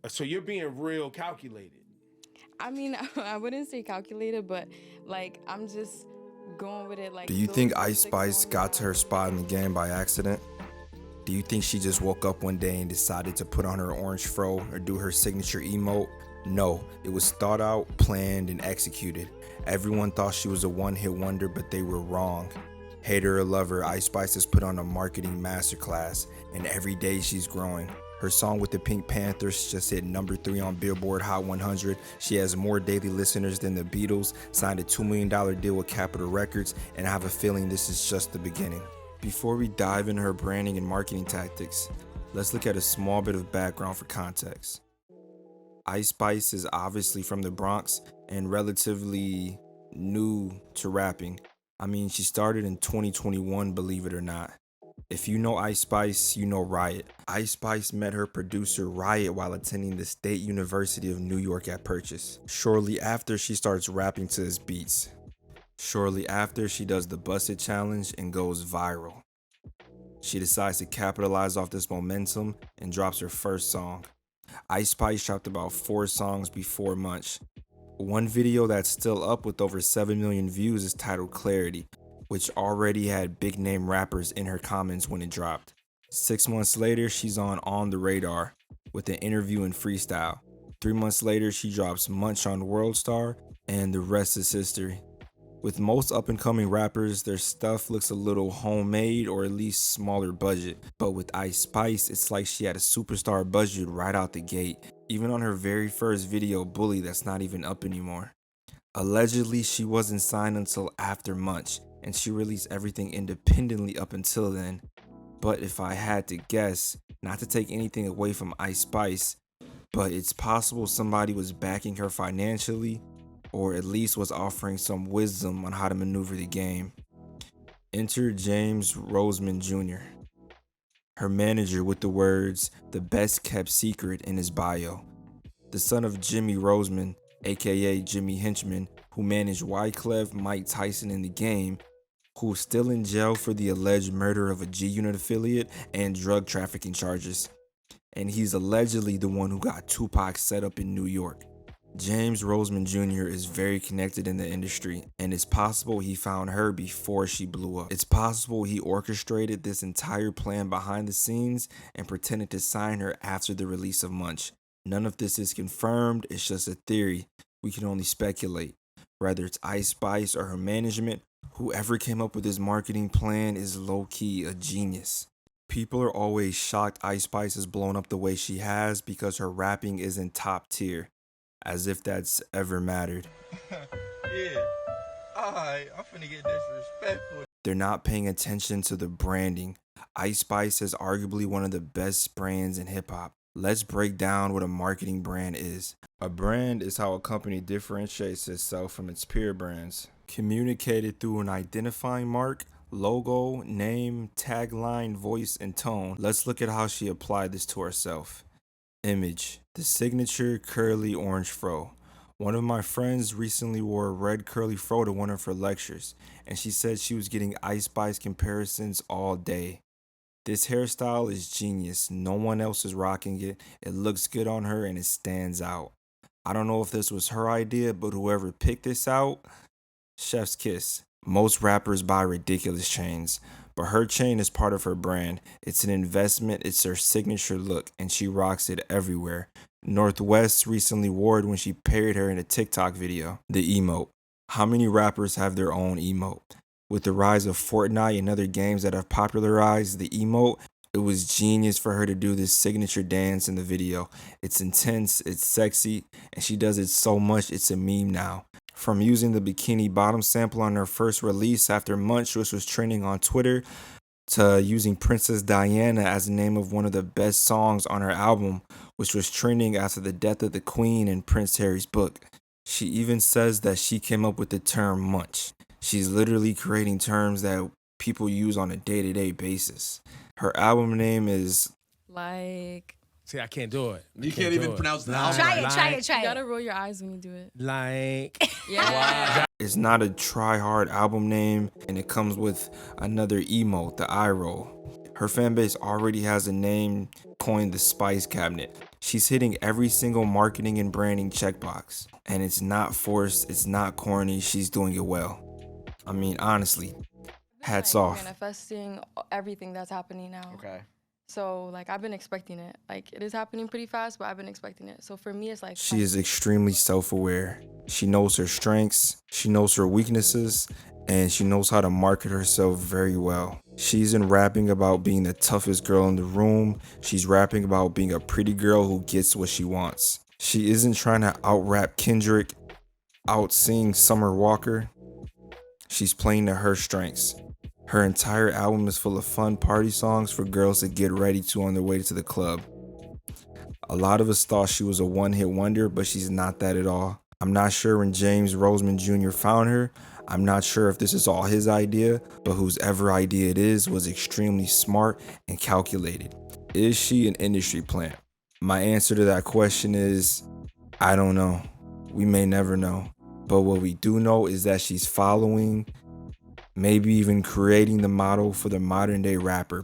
So you're being real calculated. I mean, I wouldn't say calculated, but like I'm just going with it. Like, Do you those think are the Ice six Spice songs got to her that spot in the game by accident? Do you think she just woke up one day and decided to put on her orange fro or do her signature emote? No, it was thought out, planned, and executed. Everyone thought she was a one-hit wonder, but they were wrong. Hater or lover, Ice Spice has put on a marketing masterclass, and every day she's growing. Her song with the Pink Panthers just hit number 3 on Billboard Hot 100. She has more daily listeners than the Beatles, signed a $2 million deal with Capitol Records, and I have a feeling this is just the beginning. Before we dive into her branding and marketing tactics, let's look at a small bit of background for context. Ice Spice is obviously from the Bronx and relatively new to rapping. I mean, she started in 2021, believe it or not. If you know Ice Spice, you know Riot. Ice Spice met her producer Riot while attending the State University of New York at Purchase. Shortly after, she starts rapping to his beats. Shortly after, she does the Bust It Challenge and goes viral. She decides to capitalize off this momentum and drops her first song. Ice Spice dropped about 4 songs before Munch. One video that's still up with over 7 million views is titled Clarity, which already had big name rappers in her comments when it dropped. 6 months later, she's on the Radar with an interview and freestyle. 3 months later, she drops Munch on World Star, and the rest is history. With most up-and-coming rappers, their stuff looks a little homemade or at least smaller budget. But with Ice Spice, it's like she had a superstar budget right out the gate. Even on her very first video, Bully, that's not even up anymore. Allegedly, she wasn't signed until after Munch, and she released everything independently up until then. But if I had to guess, not to take anything away from Ice Spice, but it's possible somebody was backing her financially, or at least was offering some wisdom on how to maneuver the game. Enter James Roseman Jr., her manager, with the words, "the best kept secret," in his bio. The son of Jimmy Roseman, aka Jimmy Henchman, who managed Wyclef Mike Tyson in the game, who's still in jail for the alleged murder of a G-Unit affiliate and drug trafficking charges. And he's allegedly the one who got Tupac set up in New York. James Roseman Jr. is very connected in the industry, and it's possible he found her before she blew up. It's possible he orchestrated this entire plan behind the scenes and pretended to sign her after the release of Munch. None of this is confirmed, it's just a theory. We can only speculate. Whether it's Ice Spice or her management, whoever came up with this marketing plan is low-key a genius. People are always shocked Ice Spice has blown up the way she has because her rapping isn't top tier. As if that's ever mattered. Yeah. Alright, I'm finna get disrespectful. They're not paying attention to the branding. Ice Spice is arguably one of the best brands in hip hop. Let's break down what a marketing brand is. A brand is how a company differentiates itself from its peer brands, communicated through an identifying mark, logo, name, tagline, voice, and tone. Let's look at how she applied this to herself. Image, the signature curly orange fro. One of my friends recently wore a red curly fro to one of her lectures, and she said she was getting Ice Spice comparisons all day. This hairstyle is genius. No one else is rocking it. It looks good on her and it stands out. I don't know if this was her idea, but whoever picked this out, chef's kiss. Most rappers buy ridiculous chains, but her chain is part of her brand. It's an investment, it's her signature look, and she rocks it everywhere. Northwest recently wore it when she paired her in a TikTok video. The emote. How many rappers have their own emote? With the rise of Fortnite and other games that have popularized the emote, it was genius for her to do this signature dance in the video. It's intense, it's sexy, and she does it so much it's a meme now. From using the Bikini Bottom sample on her first release after Munch, which was trending on Twitter, to using Princess Diana as the name of one of the best songs on her album, which was trending after the death of the Queen in Prince Harry's book. She even says that she came up with the term Munch. She's literally creating terms that people use on a day-to-day basis. Her album name is like. See, I can't do it. You can't even pronounce the album. Try it. You gotta roll your eyes when you do it. Like. Yeah. It's not a try-hard album name, and it comes with another emote, the eye roll. Her fan base already has a name coined the Spice Cabinet. She's hitting every single marketing and branding checkbox. And it's not forced, it's not corny, she's doing it well. I mean, honestly, hats like, off. manifesting everything that's happening now. Okay. So like I've been expecting it. Like it is happening pretty fast, but I've been expecting it. So for me, it's like She is extremely self-aware. She knows her strengths, she knows her weaknesses, and she knows how to market herself very well. She's in rapping about being the toughest girl in the room. She's rapping about being a pretty girl who gets what she wants. She isn't trying to out-rap Kendrick, out-sing Summer Walker. She's playing to her strengths. Her entire album is full of fun party songs for girls to get ready to on their way to the club. A lot of us thought she was a one-hit wonder, but she's not that at all. I'm not sure when James Roseman Jr. found her. I'm not sure if this is all his idea, but whosever idea it is was extremely smart and calculated. Is she an industry plant? My answer to that question is, I don't know. We may never know. But what we do know is that she's following, maybe even creating the model for the modern day rapper,